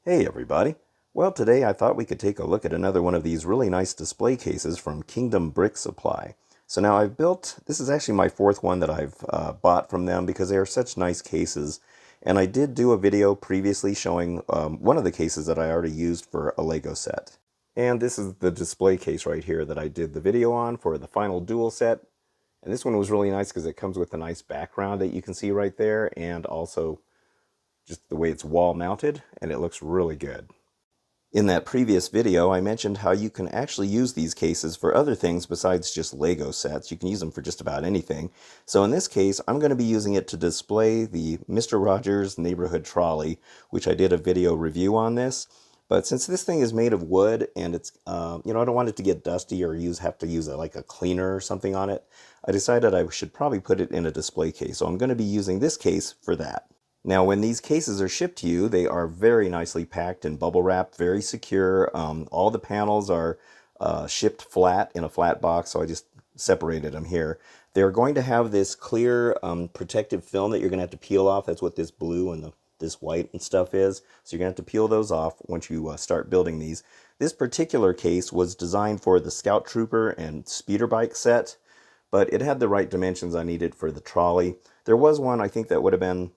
Hey everybody! Well, today I thought we could take a look at another one of these really nice display cases from Kingdom Brick Supply. So now I've built, this is actually my fourth one that I've bought from them because they are such nice cases. And I did do a video previously showing one of the cases that I already used for a Lego set. And this is the display case right here that I did the video on for the final dual set. And this one was really nice because it comes with a nice background that you can see right there, and also just the way it's wall mounted, and it looks really good. In that previous video, I mentioned how you can actually use these cases for other things besides just Lego sets. You can use them for just about anything. So in this case, I'm going to be using it to display the Mr. Rogers Neighborhood Trolley, which I did a video review on this. But since this thing is made of wood and it's, I don't want it to get dusty or have to use like a cleaner or something on it, I decided I should probably put it in a display case. So I'm going to be using this case for that. Now, when these cases are shipped to you, they are very nicely packed and bubble wrapped, very secure. All the panels are shipped flat in a flat box, so I just separated them here. They're going to have this clear protective film that you're going to have to peel off. That's what this blue and this white and stuff is. So you're going to have to peel those off once you start building these. This particular case was designed for the Scout Trooper and Speeder Bike set, but it had the right dimensions I needed for the trolley. There was one, I think, that would have been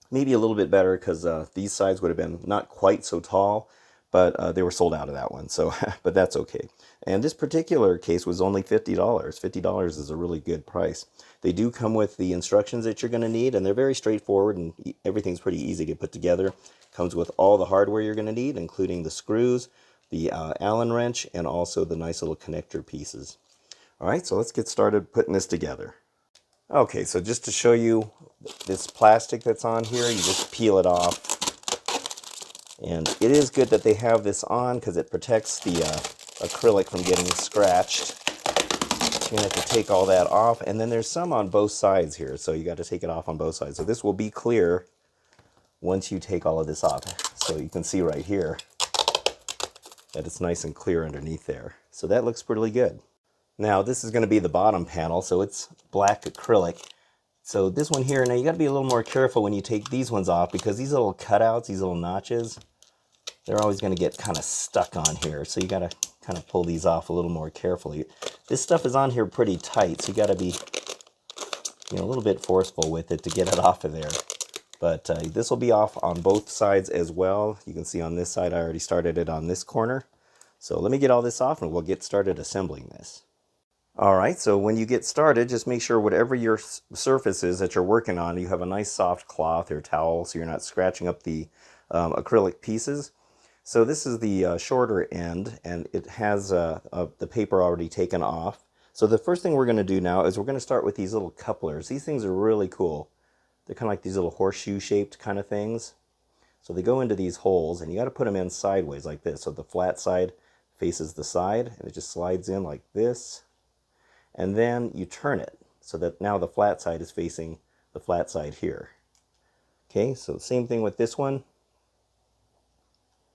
maybe a little bit better because these sides would have been not quite so tall, but they were sold out of that one, so but that's okay. And this particular case was only $50. $50 is a really good price. They do come with the instructions that you're going to need, and they're very straightforward, and everything's pretty easy to put together. Comes with all the hardware you're going to need, including the screws, the Allen wrench, and also the nice little connector pieces. All right, so let's get started putting this together. Okay, so just to show you this plastic that's on here, you just peel it off. And it is good that they have this on because it protects the acrylic from getting scratched. You're going to have to take all that off. And then there's some on both sides here, so you got to take it off on both sides. So this will be clear once you take all of this off. So you can see right here that it's nice and clear underneath there. So that looks really good. Now this is going to be the bottom panel, so it's black acrylic. So this one here, now you got to be a little more careful when you take these ones off because these little cutouts, these little notches, they're always going to get kind of stuck on here. So you got to kind of pull these off a little more carefully. This stuff is on here pretty tight, so you got to be, a little bit forceful with it to get it off of there. But this will be off on both sides as well. You can see on this side, I already started it on this corner. So let me get all this off and we'll get started assembling this. Alright, so when you get started, just make sure whatever your surface is that you're working on, you have a nice soft cloth or towel so you're not scratching up the acrylic pieces. So this is the shorter end, and it has the paper already taken off. So the first thing we're going to do now is we're going to start with these little couplers. These things are really cool. They're kind of like these little horseshoe-shaped kind of things. So they go into these holes, and you got to put them in sideways like this. So the flat side faces the side, and it just slides in like this. And then you turn it so that now the flat side is facing the flat side here. Okay, so same thing with this one.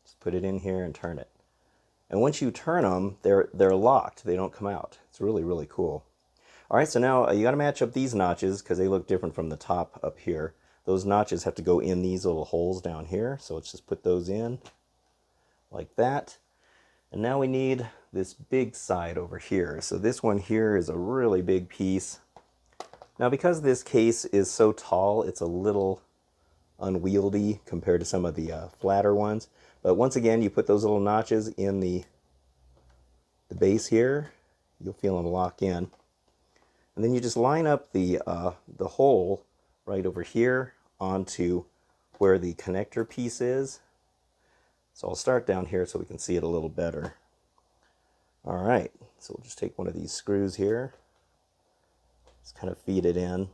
Just put it in here and turn it. And once you turn them, they're locked. They don't come out. It's really, really cool. All right, so now you got to match up these notches because they look different from the top up here. Those notches have to go in these little holes down here. So let's just put those in like that. And now we need this big side over here. So this one here is a really big piece. Now because this case is so tall, it's a little unwieldy compared to some of the flatter ones. But once again, you put those little notches in the base here. You'll feel them lock in. And then you just line up the hole right over here onto where the connector piece is. So I'll start down here so we can see it a little better. All right, so we'll just take one of these screws here. Just kind of feed it in.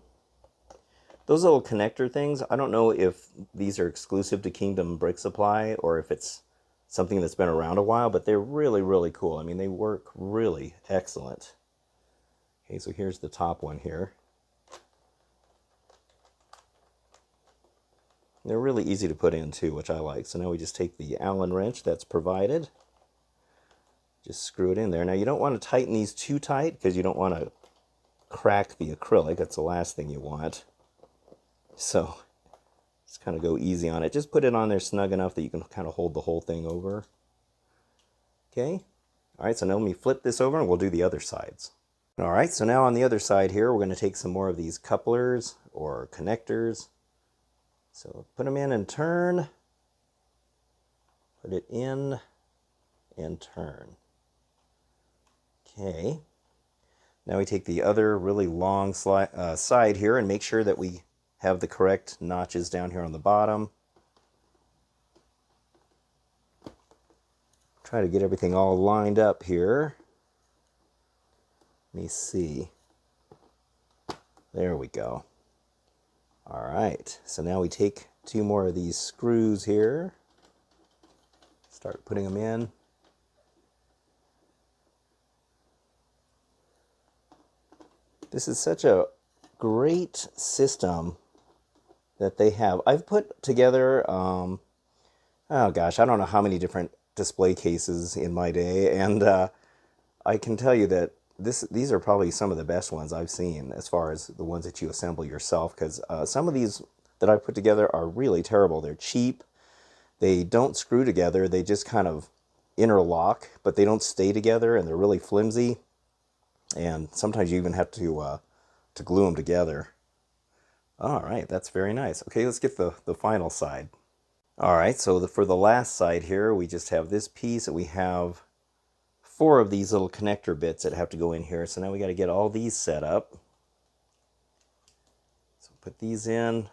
Those little connector things, I don't know if these are exclusive to Kingdom Brick Supply or if it's something that's been around a while, but they're really, really cool. I mean, they work really excellent. Okay, so here's the top one here. They're really easy to put in too, which I like. So now we just take the Allen wrench that's provided. Just screw it in there. Now you don't want to tighten these too tight because you don't want to crack the acrylic. That's the last thing you want. So Just kind of go easy on it. Just put it on there snug enough that you can kind of hold the whole thing over. Okay. All right, so now let me flip this over and we'll do the other sides. All right, so now on the other side here, we're going to take some more of these couplers or connectors. So put them in and turn. Put it in and turn. Okay. Now we take the other really long side here and make sure that we have the correct notches down here on the bottom. Try to get everything all lined up here. Let me see. There we go. All right, so now we take two more of these screws here. Start putting them in. This is such a great system that they have. I've put together, oh gosh, I don't know how many different display cases in my day, and I can tell you that these are probably some of the best ones I've seen as far as the ones that you assemble yourself, because some of these that I've put together are really terrible. They're cheap. They don't screw together. They just kind of interlock, but they don't stay together, and they're really flimsy. And sometimes you even have to glue them together. All right, that's very nice. Okay, let's get the final side. All right, so for the last side here, we just have this piece, and we have 4 of these little connector bits that have to go in here. So now we got to get all these set up. So put these in.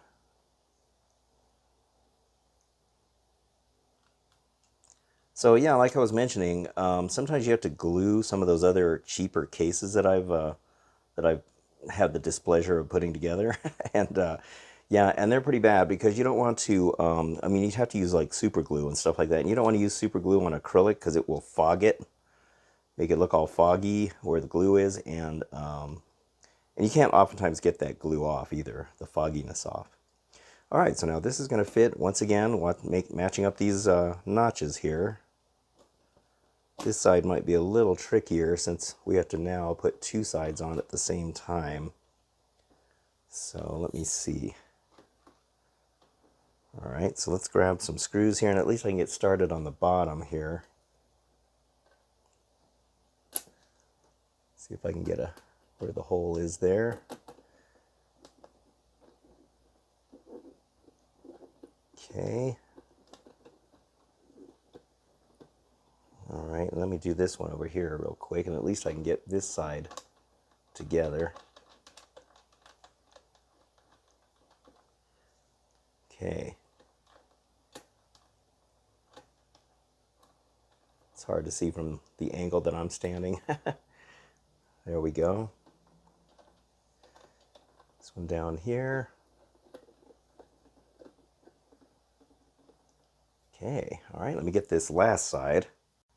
So yeah, like I was mentioning, sometimes you have to glue some of those other cheaper cases that I've had the displeasure of putting together, and yeah, and they're pretty bad because you don't want to. I mean, you have to use like super glue and stuff like that, and you don't want to use super glue on acrylic because it will fog it, make it look all foggy where the glue is, and you can't oftentimes get that glue off either, the fogginess off. All right, so now this is going to fit once again. Matching up these notches here. This side might be a little trickier since we have to now put 2 sides on at the same time. So let me see. All right, so let's grab some screws here, and at least I can get started on the bottom here. See if I can get where the hole is there. Okay. All right, let me do this one over here real quick, and at least I can get this side together. Okay. It's hard to see from the angle that I'm standing. There we go. This one down here. Okay, all right, let me get this last side.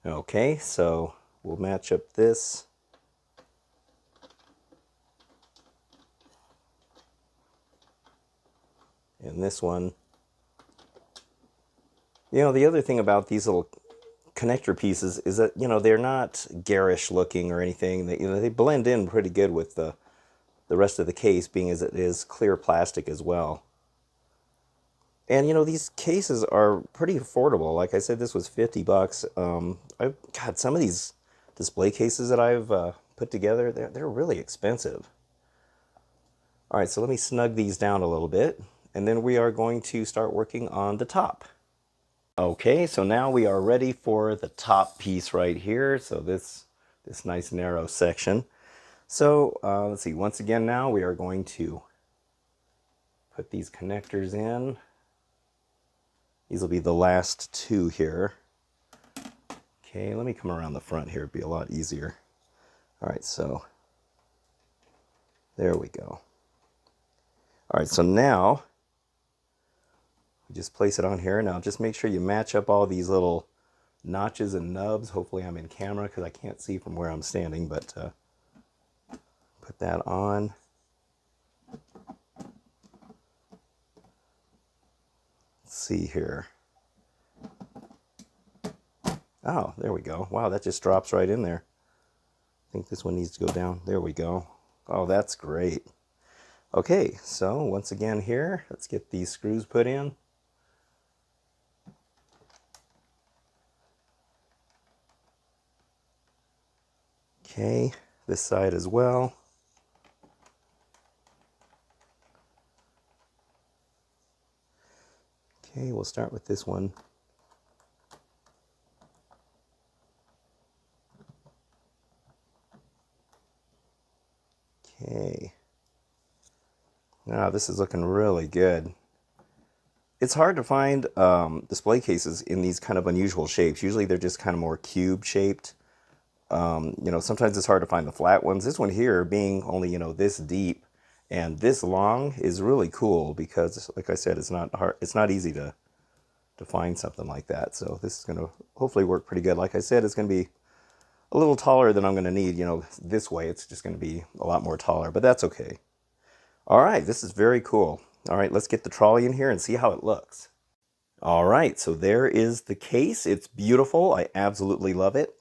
Okay, so we'll match up this. And this one. You know, the other thing about these little connector pieces is that, you know, they're not garish looking or anything. They blend in pretty good with the rest of the case, being as it is clear plastic as well. And you know, these cases are pretty affordable. Like I said, this was 50 bucks. God, some of these display cases that I've put together, they're really expensive. All right, so let me snug these down a little bit, and then we are going to start working on the top. Okay, so now we are ready for the top piece right here. So this nice narrow section. So let's see, once again now we are going to put these connectors in. These will be the last 2 here. Okay, let me come around the front here. It'd be a lot easier. All right, so there we go. All right, so now we just place it on here. Now just make sure you match up all these little notches and nubs. Hopefully I'm in camera because I can't see from where I'm standing, but put that on. Let's see here. Oh, there we go. Wow, that just drops right in there. I think this one needs to go down. There we go. Oh, that's great. Okay, so once again here, let's get these screws put in. Okay, this side as well. Okay, we'll start with this one. Okay. Now this is looking really good. It's hard to find display cases in these kind of unusual shapes. Usually they're just kind of more cube shaped. Sometimes it's hard to find the flat ones. This one here being only, this deep and this long is really cool because, like I said, it's not hard. It's not easy to find something like that. So this is going to hopefully work pretty good. Like I said, it's going to be a little taller than I'm going to need. This way it's just going to be a lot more taller, but that's okay. All right, this is very cool. All right, let's get the trolley in here and see how it looks. All right, so there is the case. It's beautiful. I absolutely love it.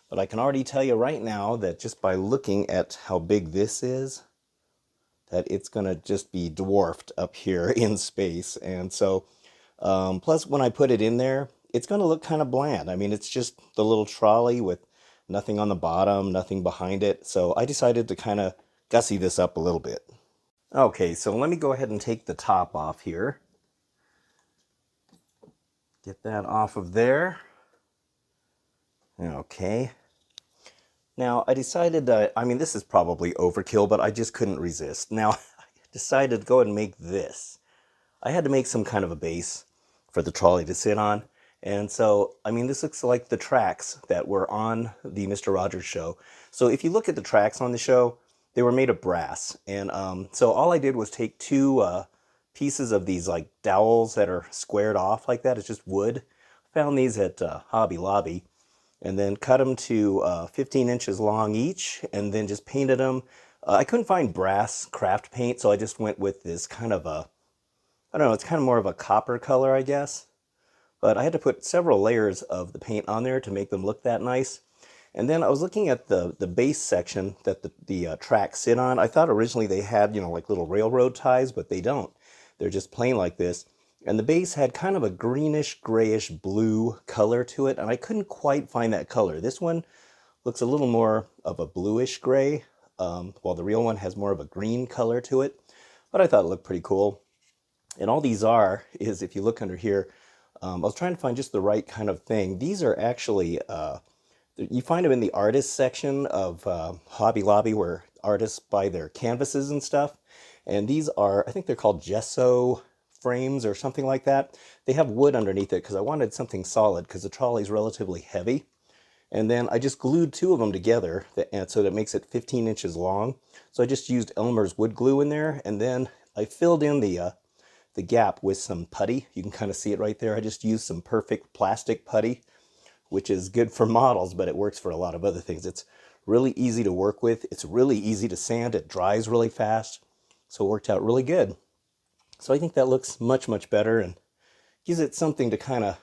But I can already tell you right now that just by looking at how big this is, that it's going to just be dwarfed up here in space. And so, plus when I put it in there, it's going to look kind of bland. I mean, it's just the little trolley with nothing on the bottom, nothing behind it. So I decided to kind of gussy this up a little bit. Okay, so let me go ahead and take the top off here. Get that off of there. Okay. Now, I decided, this is probably overkill, but I just couldn't resist. Now, I decided to go ahead and make this. I had to make some kind of a base for the trolley to sit on. And so, this looks like the tracks that were on the Mr. Rogers show. So if you look at the tracks on the show, they were made of brass. And so all I did was take two pieces of these like dowels that are squared off like that. It's just wood. Found these at Hobby Lobby. And then cut them to 15 inches long each, and then just painted them. I couldn't find brass craft paint, so I just went with this kind of I don't know, it's kind of more of a copper color, I guess. But I had to put several layers of the paint on there to make them look that nice. And then I was looking at the base section that the tracks sit on. I thought originally they had, like little railroad ties, but they don't. They're just plain like this. And the base had kind of a greenish, grayish blue color to it, and I couldn't quite find that color. This one looks a little more of a bluish gray, while the real one has more of a green color to it. But I thought it looked pretty cool. And all these is, if you look under here, I was trying to find just the right kind of thing. These are actually, you find them in the artist section of Hobby Lobby where artists buy their canvases and stuff. And these are, I think they're called gesso frames or something like that. They have wood underneath it because I wanted something solid because the trolley's relatively heavy. And then I just glued two of them together so that it makes it 15 inches long. So I just used Elmer's wood glue in there, and then I filled in the gap with some putty. You can kind of see it right there. I just used some perfect plastic putty, which is good for models, but it works for a lot of other things. It's really easy to work with. It's really easy to sand. It dries really fast. So it worked out really good. So I think that looks much, much better and gives it something to kind of,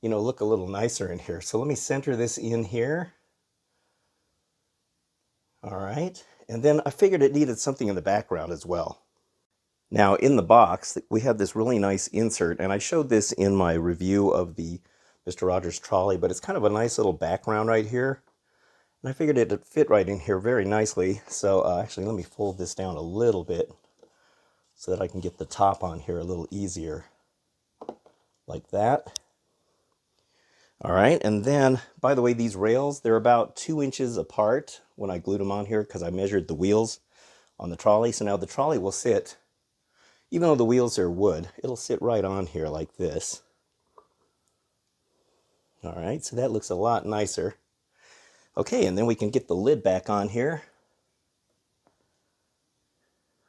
look a little nicer in here. So let me center this in here. All right. And then I figured it needed something in the background as well. Now in the box, we have this really nice insert, and I showed this in my review of the Mr. Rogers trolley, but it's kind of a nice little background right here. And I figured it'd fit right in here very nicely. So actually, let me fold this down a little bit so that I can get the top on here a little easier, like that. All right, and then, by the way, these rails, they're about 2 inches apart when I glued them on here because I measured the wheels on the trolley. So now the trolley will sit, even though the wheels are wood, it'll sit right on here like this. All right, so that looks a lot nicer. Okay, and then we can get the lid back on here.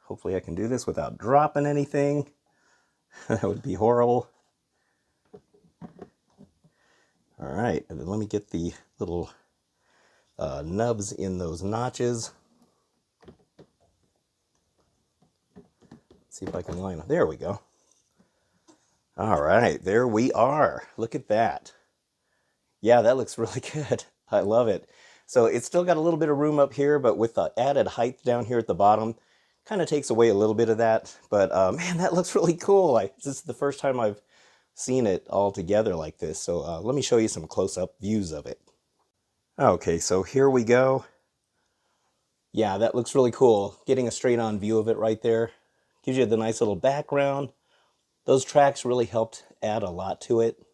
Hopefully I can do this without dropping anything. That would be horrible. All right, and then let me get the little nubs in those notches. Let's see if I can line up. There we go. All right, there we are. Look at that. Yeah, that looks really good. I love it. So it's still got a little bit of room up here, but with the added height down here at the bottom, kind of takes away a little bit of that. But man, that looks really cool. This is the first time I've seen it all together like this. So let me show you some close-up views of it. Okay, so here we go. Yeah, that looks really cool. Getting a straight-on view of it right there. Gives you the nice little background. Those tracks really helped add a lot to it.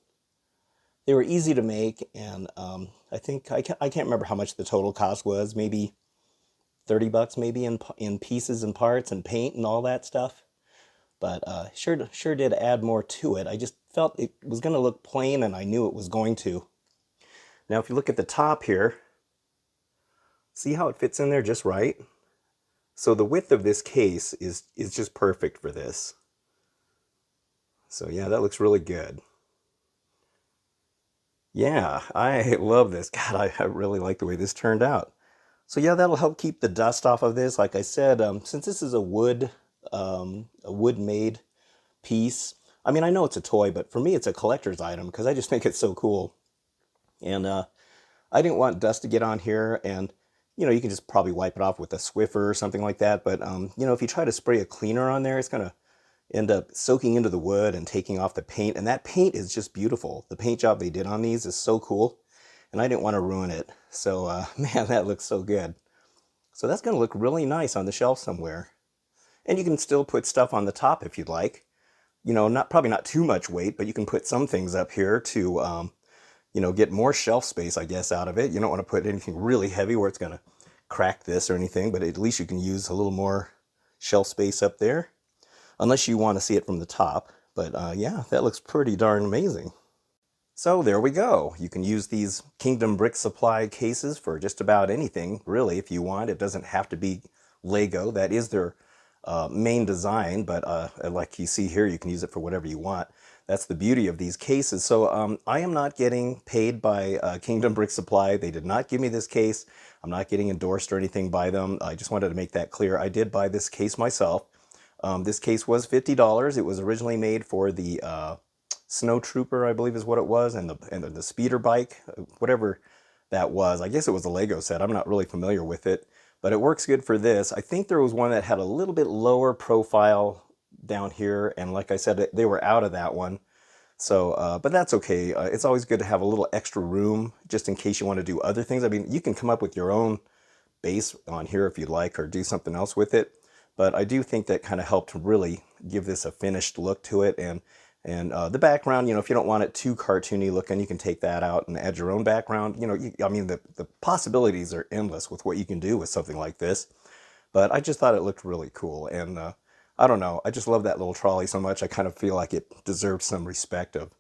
They were easy to make, and I think I can't remember how much the total cost was. Maybe $30 maybe in pieces and parts and paint and all that stuff. But sure did add more to it. I just felt it was going to look plain, and I knew it was going to. Now, if you look at the top here, see how it fits in there just right? So the width of this case is just perfect for this. So yeah, that looks really good. Yeah, I love this. God, I really like the way this turned out. So yeah, that'll help keep the dust off of this. Like I said, since this is a wood-made piece, I mean, I know it's a toy, but for me, it's a collector's item because I just think it's so cool. And I didn't want dust to get on here, and you can just probably wipe it off with a Swiffer or something like that. But if you try to spray a cleaner on there, it's gonna end up soaking into the wood and taking off the paint. And that paint is just beautiful. The paint job they did on these is so cool, and I didn't want to ruin it. So man, that looks so good. So that's gonna look really nice on the shelf somewhere. And you can still put stuff on the top if you'd like. Probably not too much weight, but you can put some things up here to get more shelf space, I guess, out of it. You don't want to put anything really heavy where it's going to crack this or anything, but at least you can use a little more shelf space up there, unless you want to see it from the top. But yeah, that looks pretty darn amazing. So there we go. You can use these Kingdom Brick Supply cases for just about anything, really, if you want. It doesn't have to be Lego. That is their main design, but like you see here, you can use it for whatever you want. That's the beauty of these cases. So I am not getting paid by Kingdom Brick Supply. They did not give me this case. I'm not getting endorsed or anything by them. I just wanted to make that clear. I did buy this case myself. This case was $50. It was originally made for the Snow Trooper, I believe is what it was, and the speeder bike, whatever that was. I guess it was a Lego set. I'm not really familiar with it, but it works good for this. I think there was one that had a little bit lower profile down here, and like I said, they were out of that one. So, but that's okay. It's always good to have a little extra room just in case you want to do other things. I mean, you can come up with your own base on here if you'd like, or do something else with it. But I do think that kind of helped really give this a finished look to it. And the background, if you don't want it too cartoony looking, you can take that out and add your own background. I mean, the possibilities are endless with what you can do with something like this. But I just thought it looked really cool. And I don't know, I just love that little trolley so much. I kind of feel like it deserves some respect of,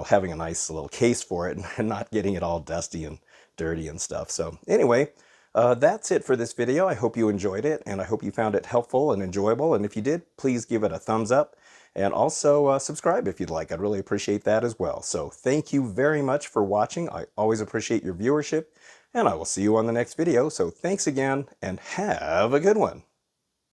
having a nice little case for it and not getting it all dusty and dirty and stuff. So anyway, that's it for this video. I hope you enjoyed it, and I hope you found it helpful and enjoyable. And if you did, please give it a thumbs up. And also subscribe if you'd like. I'd really appreciate that as well. So thank you very much for watching. I always appreciate your viewership, and I will see you on the next video. So thanks again, and have a good one.